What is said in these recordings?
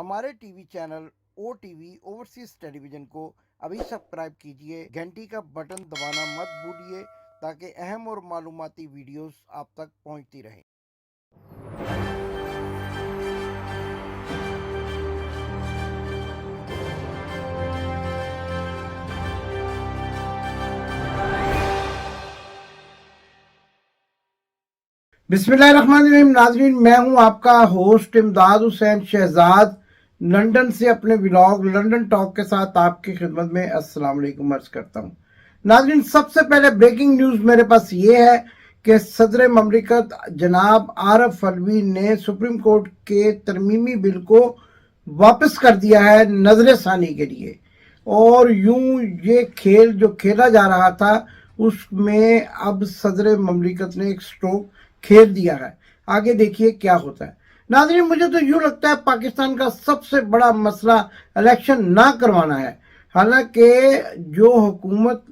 हमारे TV channel ओ TV overseas television को अभी सब्सक्राइब कीजिए, घंटी का बटन दबाना मत भूलिए ताकि अहम और मालूमाती वीडियोस आप तक पहुंचती रहें। बिस्मिल्लाहिर्रहमानिर्रहीम। नाज़रीन, मैं हूं आपका होस्ट इमदाद हुसैन शहजाद, लंदन से अपने व्लॉग लंदन टॉक के साथ आपकी खिदमत में अस्सलाम वालेकुम अर्ज करता हूं। नाज़रीन, सबसे पहले ब्रेकिंग न्यूज़ मेरे पास ये है कि सदर ममलिकत जनाब आरिफ अलवी ने सुप्रीम कोर्ट के तरमीमी बिल को वापस कर दिया है नजर सानी के लिए, और यूं ये खेल जो खेला जा रहा था उसमें अब सदर ममलिकत ने एक स्ट्रोक खेल दिया है। आगे देखिए क्या होता है। नाज़रीन, मुझे तो यूं लगता है पाकिस्तान का सबसे बड़ा मसला इलेक्शन ना करवाना है। हालांकि जो हुकूमत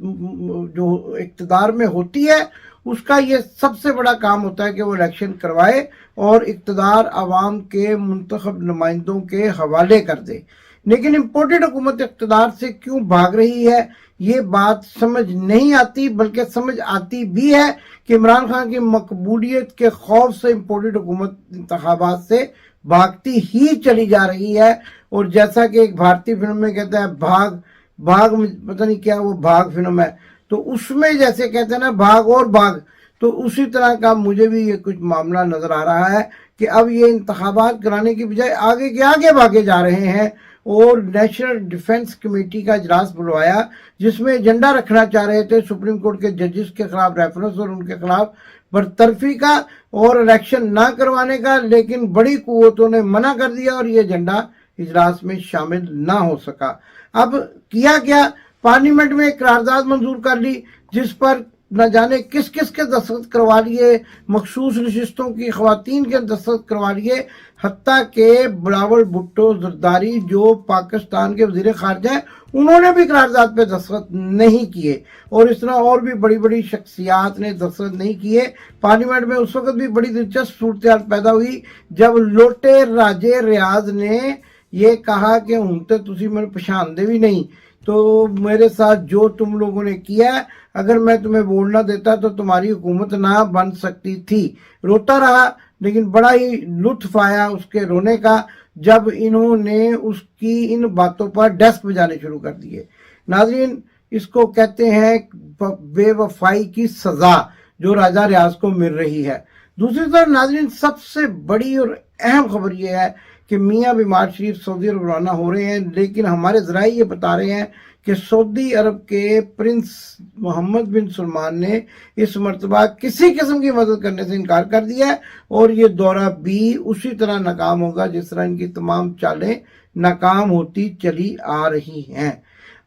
जो इक़्तिदार में होती है उसका ये सबसे बड़ा काम होता है कि वो इलेक्शन करवाए और इक़्तिदार आवाम के मुंतखब नुमाइंदों के हवाले कर दे। लेकिन इम्पोर्टेड हुकूमत इक़्तिदार से क्यों भाग रही है ये बात समझ नहीं आती, बल्कि समझ आती भी है कि इमरान खान की मकबूलियत के खौफ से इम्पोर्टेड हुकूमत इंतखाबात से भागती ही चली जा रही है। और जैसा कि एक भारतीय फिल्म में कहता है भाग भाग, पता नहीं क्या वो भाग फिल्म है, तो उसमें जैसे कहते हैं ना भाग और भाग, तो उसी तरह का मुझे भी ये कुछ मामला नजर आ रहा है कि अब ये इंतखाबात कराने की बजाय आगे के आगे भागे जा रहे हैं। और नेशनल डिफेंस कमेटी का इजलास बुलवाया जिसमें एजेंडा रखना चाह रहे थे सुप्रीम कोर्ट के जजेस के खिलाफ रेफरेंस और उनके खिलाफ बरतरफी का और इलेक्शन ना करवाने का, लेकिन बड़ी कुव्वतों ने मना कर दिया और ये एजेंडा इजलास में शामिल ना हो सका। अब किया क्या, पार्लियामेंट में एक करारदाद मंजूर कर ली जिस पर न जाने किस किस के दस्तखत करवा लिए, मखसूस नशिस्तों की खवातीन के दस्तखत करवा लिए, हत्ता के बिलावल भुट्टो जरदारी जो पाकिस्तान के वजीर खारजा हैं उन्होंने भी करारदाद पे दस्तखत नहीं किए, और इस तरह और भी बड़ी बड़ी शख्सियात ने दस्तखत नहीं किए। पार्लियामेंट में उस वक्त भी बड़ी दिलचस्प सूरत पैदा हुई जब लोटे राजे रियाज ने ये कहा कि हूं तो तुसी मैंने पछाणदे भी नहीं, तो मेरे साथ जो तुम लोगों ने किया है अगर मैं तुम्हें वोट ना देता तो तुम्हारी हुकूमत ना बन सकती थी। रोता रहा, लेकिन बड़ा ही लुत्फ आया उसके रोने का जब इन्होंने उसकी इन बातों पर डेस्क बजाने शुरू कर दिए। नाज़रीन, इसको कहते हैं बेवफाई की सजा जो राजा रियाज को मिल रही है। दूसरी तरफ नाज़रीन, सबसे बड़ी और अहम खबर यह है कि मियाँ बीमार शरीफ सऊदी अरब रवाना हो रहे हैं, लेकिन हमारे ज़राए ये बता रहे हैं कि सऊदी अरब के प्रिंस मोहम्मद बिन सलमान ने इस मरतबा किसी किस्म की मदद करने से इनकार कर दिया है और ये दौरा भी उसी तरह नाकाम होगा जिस तरह इनकी तमाम चालें नाकाम होती चली आ रही हैं।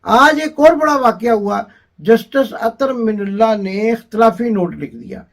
आज एक और बड़ा वाकया हुआ, जस्टिस अतर मिनुल्लाह ने इख्तलाफी नोट लिख दिया।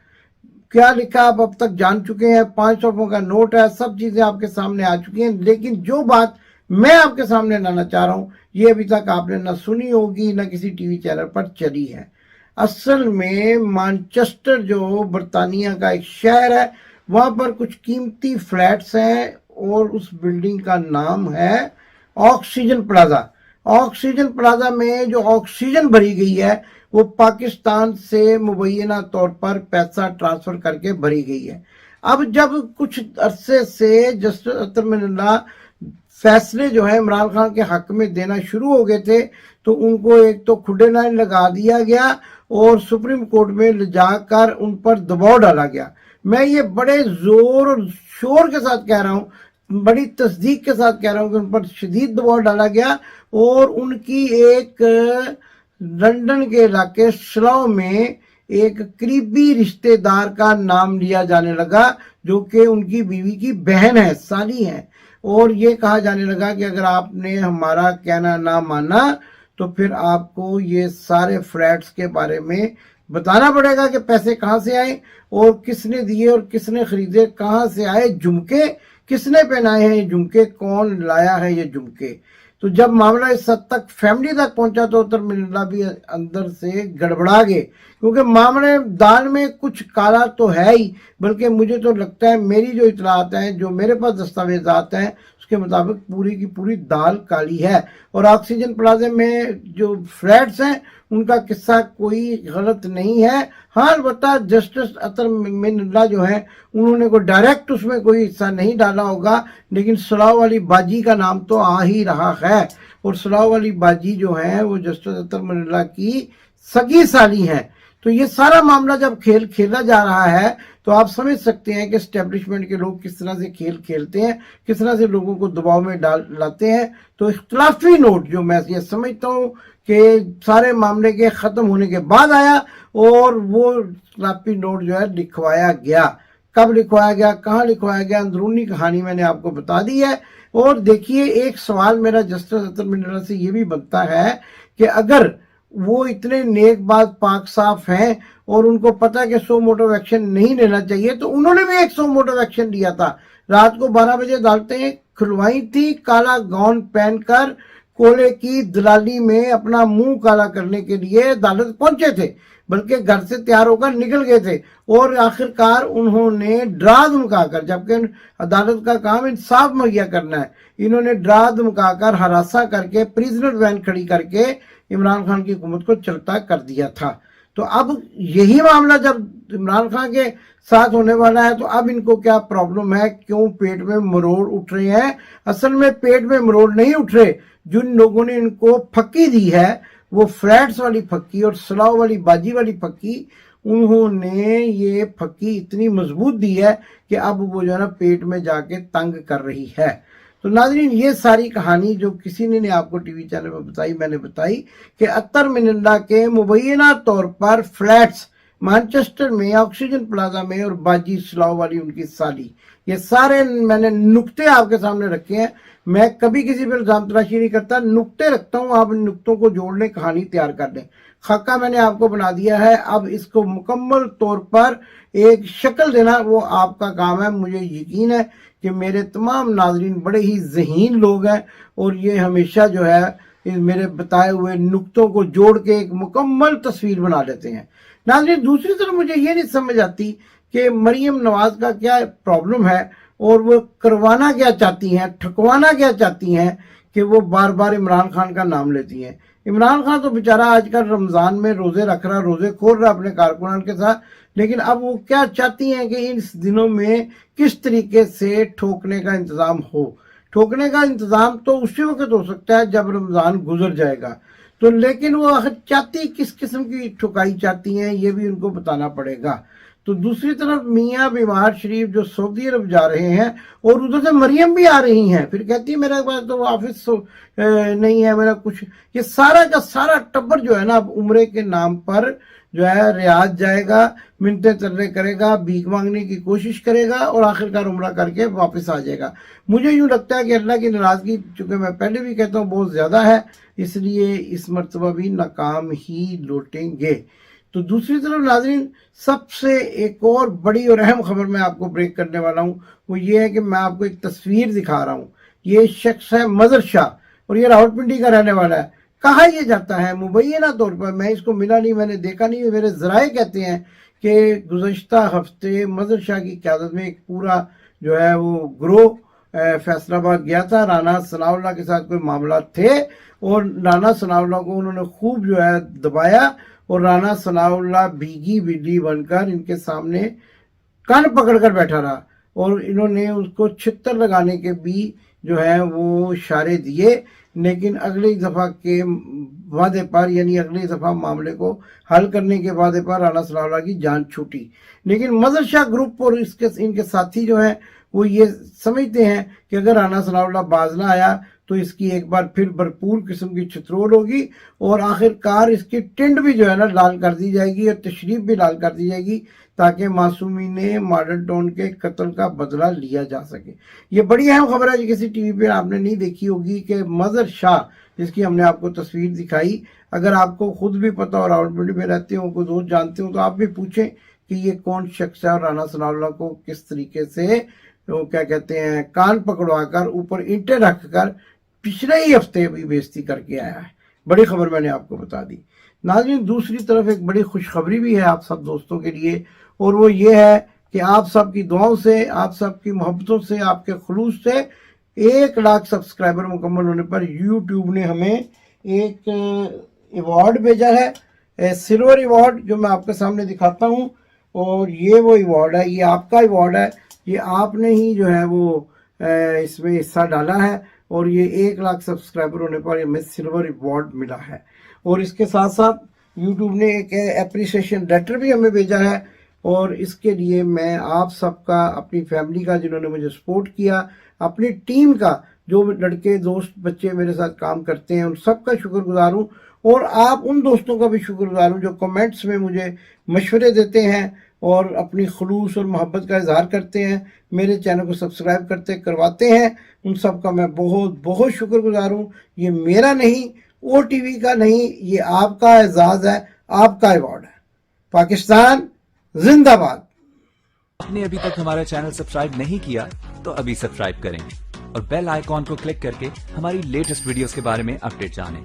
क्या लिखा आप अब तक जान चुके हैं, 500 रुपयों का नोट है, सब चीजें आपके सामने आ चुकी हैं। लेकिन जो बात मैं आपके सामने लाना चाह रहा हूं ये अभी तक आपने ना सुनी होगी ना किसी टीवी चैनल पर चली है। असल में मैनचेस्टर जो बरतानिया का एक शहर है वहां पर कुछ कीमती फ्लैट्स हैं और उस बिल्डिंग का नाम है ऑक्सीजन प्लाजा। ऑक्सीजन प्लाजा में जो ऑक्सीजन भरी गई है वो पाकिस्तान से मुबैना तौर पर पैसा ट्रांसफर करके भरी गई है। अब जब कुछ अरसे से जस्टिस अतर मिनुल्लाह फैसले जो है इमरान खान के हक में देना शुरू हो गए थे तो उनको एक तो खुडे नाइन लगा दिया गया और सुप्रीम कोर्ट में ले जाकर उन पर दबाव डाला गया। मैं ये बड़े जोर और शोर के साथ कह रहा हूँ, बड़ी तस्दीक के साथ कह रहा हूँ कि उन पर शदीद दबाव डाला गया और उनकी एक लंदन के इलाके स्लॉ में एक करीबी रिश्तेदार का नाम लिया जाने लगा जो कि उनकी बीवी की बहन है, साली है, और ये कहा जाने लगा कि अगर आपने हमारा कहना ना माना तो फिर आपको ये सारे फ्लैट्स के बारे में बताना पड़ेगा कि पैसे कहाँ से आए और किसने दिए और किसने खरीदे, कहाँ से आए, झुमके किसने पहनाए हैं ये झुमके, कौन लाया है ये झुमके। तो जब मामला इस हद तक फैमिली तक पहुंचा तो अतर मिनुल्लाह भी अंदर से गड़बड़ा गए, क्योंकि मामले दाल में कुछ काला तो है ही, बल्कि मुझे तो लगता है मेरी जो इतलात हैं, जो मेरे पास दस्तावेजात हैं, उसके मुताबिक पूरी की पूरी दाल काली है। और ऑक्सीजन प्लाजा में जो फ्लैट्स हैं उनका किस्सा कोई गलत नहीं है। हाँ, अलबत्ता जस्टिस अतर मिनल्ला जो है उन्होंने कोई डायरेक्ट उसमें कोई हिस्सा नहीं डाला होगा, लेकिन सलाव वाली बाजी का नाम तो आ ही रहा है। और सलाव वाली बाजी जो है वो जस्टिस अतर मिनल्ला की सगी साली है। तो ये सारा मामला जब खेल खेला जा रहा है तो आप समझ सकते हैं कि एस्टेब्लिशमेंट के लोग किस तरह से खेल खेलते हैं, किस तरह से लोगों को दबाव में डाल लाते हैं। तो इख्तलाफी नोट जो मैं ये समझता हूँ कि सारे मामले के ख़त्म होने के बाद आया, और वो इख्तलाफी नोट जो है लिखवाया गया। कब लिखवाया गया, कहाँ लिखवाया गया, अंदरूनी कहानी मैंने आपको बता दी है। और देखिए, एक सवाल मेरा जस्टिस अतर मिनल्ला से ये भी बनता है कि अगर वो इतने नेकबाज पाक साफ हैं और उनको पता है कि सो मोटिव एक्शन नहीं लेना चाहिए, तो उन्होंने भी एक सो मोटिव एक्शन लिया था। रात को 12 बजे अदालतें खुलवाई थी, काला गाउन पहनकर कोले की दलाली में अपना मुंह काला करने के लिए अदालत पहुंचे थे, बल्कि घर से तैयार होकर निकल गए थे। और आखिरकार उन्होंने डरा धमकाकर, जबकि अदालत का काम इंसाफ मुहैया करना है, इन्होंने डरा धमकाकर हरासा करके प्रिजनर वैन खड़ी करके इमरान खान की हुकूमत को चलता कर दिया था। तो अब यही मामला जब इमरान खान के साथ होने वाला है, तो अब इनको क्या प्रॉब्लम है, क्यों पेट में मरोड़ उठ रहे हैं? असल में पेट में मरोड़ नहीं उठ रहे, जिन लोगों ने इनको फक्की दी है, वो फ्लैट्स वाली फक्की और सलाव वाली बाजी वाली फक्की, उन्होंने ये फक्की इतनी मजबूत दी है कि अब वो जो है ना पेट में जाके तंग कर रही है। तो नाज़रीन, ये सारी कहानी जो किसी ने आपको टीवी चैनल में बताई, मैंने बताई कि अतर मिनल्ला के मुबैना तौर पर फ्लैट्स मैनचेस्टर में, ऑक्सीजन प्लाजा में, और बाजी सलाव वाली उनकी साली, ये सारे मैंने नुक्ते आपके सामने रखे हैं। मैं कभी किसी पर इल्जाम तराशी नहीं करता, नुक्ते रखता हूँ, आप इन नुक्तों को जोड़ लें, कहानी तैयार कर लें। खाका मैंने आपको बना दिया है, अब इसको मुकम्मल तौर पर एक शक्ल देना वो आपका काम है। मुझे यकीन है कि मेरे तमाम नाजरीन बड़े ही ज़हीन लोग हैं और ये हमेशा जो है मेरे बताए हुए नुक्तों को जोड़ के एक मुकम्मल तस्वीर बना लेते हैं। नाजरीन, दूसरी तरफ मुझे ये नहीं समझ आती कि मरीम नवाज का क्या प्रॉब्लम है और वो करवाना क्या चाहती हैं, ठकवाना क्या चाहती हैं कि वो बार बार इमरान खान का नाम लेती हैं। इमरान खान तो बेचारा आजकल रमज़ान में रोज़े रख रहा, रोज़े खोल रहा अपने कारकुनान के साथ, लेकिन अब वो क्या चाहती हैं कि इन दिनों में किस तरीके से ठोकने का इंतज़ाम हो। ठोकने का इंतज़ाम तो उसी वक्त हो सकता है जब रमज़ान गुजर जाएगा, तो लेकिन वो आखिर चाहती किस किस्म की ठुकाई चाहती हैं, ये भी उनको बताना पड़ेगा। तो दूसरी तरफ मियाँ बीमार शरीफ जो सऊदी अरब जा रहे हैं और उधर से मरियम भी आ रही हैं, फिर कहती है मेरे पास तो ऑफिस नहीं है, मेरा कुछ, ये सारा का सारा टब्बर जो है ना अब उम्रे के नाम पर जो है रियाद जाएगा, मिन्नतें तरले करेगा, भीख मांगने की कोशिश करेगा और आखिरकार उम्रा करके वापस आ जाएगा। मुझे यूँ लगता है कि अल्लाह की नाराज़गी, चूँकि मैं पहले भी कहता हूँ, बहुत ज़्यादा है, इसलिए इस मरतबा भी नाकाम ही लौटेंगे। तो दूसरी तरफ नाज़रीन, सबसे एक और बड़ी और अहम खबर मैं आपको ब्रेक करने वाला हूँ, वो ये है कि मैं आपको एक तस्वीर दिखा रहा हूँ। ये शख्स है मज़र शाह और ये रावलपिंडी का रहने वाला है। कहाँ ये जाता है मुबैना तौर पर, मैं इसको मिला नहीं, मैंने देखा नहीं, मेरे ज़राए कहते हैं कि गुज़श्ता हफ्ते मज़र शाह की क़यादत में एक पूरा जो है वो ग्रोह फैसलाबाद गया था। राना सनाउल्लाह के साथ कोई मामला थे और राना सनाउल्लाह को उन्होंने खूब जो है दबाया और राना सनाउल्लाह भीगी बिल्ली बनकर इनके सामने कान पकड़कर बैठा रहा और इन्होंने उसको छित्तर लगाने के भी जो है वो इशारे दिए, लेकिन अगली दफ़ा के वादे पर, यानी अगली दफ़ा मामले को हल करने के वादे पर राना सनाउल्लाह की जान छूटी। लेकिन मज़र शाह ग्रुप और इनके साथी जो हैं वो ये समझते हैं कि अगर राना सनाउल्लाह बाज ना आया तो इसकी एक बार फिर भरपूर किस्म की छितरोल होगी और आखिरकार इसकी टिंड भी जो है ना लाल कर दी जाएगी और तशरीफ भी लाल कर दी जाएगी, ताकि मासूमीन मॉडल टाउन के कत्ल का बदला लिया जा सके। ये बड़ी अहम खबर है जो किसी टीवी पे आपने नहीं देखी होगी कि मज़र शाह, जिसकी हमने आपको तस्वीर दिखाई, अगर आपको खुद भी पता और रावलपिंडी में रहते हो, कोई दोस्त जानते हो, तो आप भी पूछें कि ये कौन शख्स है और राना सनाउल्लाह को किस तरीके से वो क्या कहते हैं कान पकड़वा कर ऊपर ईंटें रख कर पिछले ही हफ्ते भी बेइज्जती करके आया है। बड़ी खबर मैंने आपको बता दी। नाज़रीन, दूसरी तरफ एक बड़ी खुशखबरी भी है आप सब दोस्तों के लिए, और वो ये है कि आप सब की दुआओं से, आप सब की मोहब्बतों से, आपके खुलूस से 1 लाख सब्सक्राइबर मुकम्मल होने पर यूट्यूब ने हमें एक अवार्ड भेजा है, सिल्वर अवार्ड, जो मैं आपके सामने दिखाता हूँ। और ये वो अवार्ड है, ये आपका अवार्ड है, ये आपने ही जो है वो इसमें हिस्सा डाला है और ये 1 लाख सब्सक्राइबर होने पर हमें सिल्वर अवार्ड मिला है। और इसके साथ साथ यूट्यूब ने एक एप्रिसिएशन लेटर भी हमें भेजा है और इसके लिए मैं आप सबका, अपनी फैमिली का जिन्होंने मुझे सपोर्ट किया, अपनी टीम का, जो लड़के दोस्त बच्चे मेरे साथ काम करते हैं, उन सबका शुक्रगुजार हूँ। और आप उन दोस्तों का भी शुक्रगुजार हूँ जो कमेंट्स में मुझे मशवरे देते हैं और अपनी खुलूस और मोहब्बत का इजहार करते हैं, मेरे चैनल को सब्सक्राइब करवाते हैं। उन सब का मैं बहुत बहुत शुक्रगुजार हूँ। ये मेरा नहीं, OTV का नहीं, ये आपका एजाज़ है, आपका अवार्ड है। पाकिस्तान जिंदाबाद। आपने अभी तक हमारा चैनल सब्सक्राइब नहीं किया तो अभी सब्सक्राइब करें और बेल आइकॉन को क्लिक करके हमारी लेटेस्ट वीडियोस के बारे में अपडेट जानें।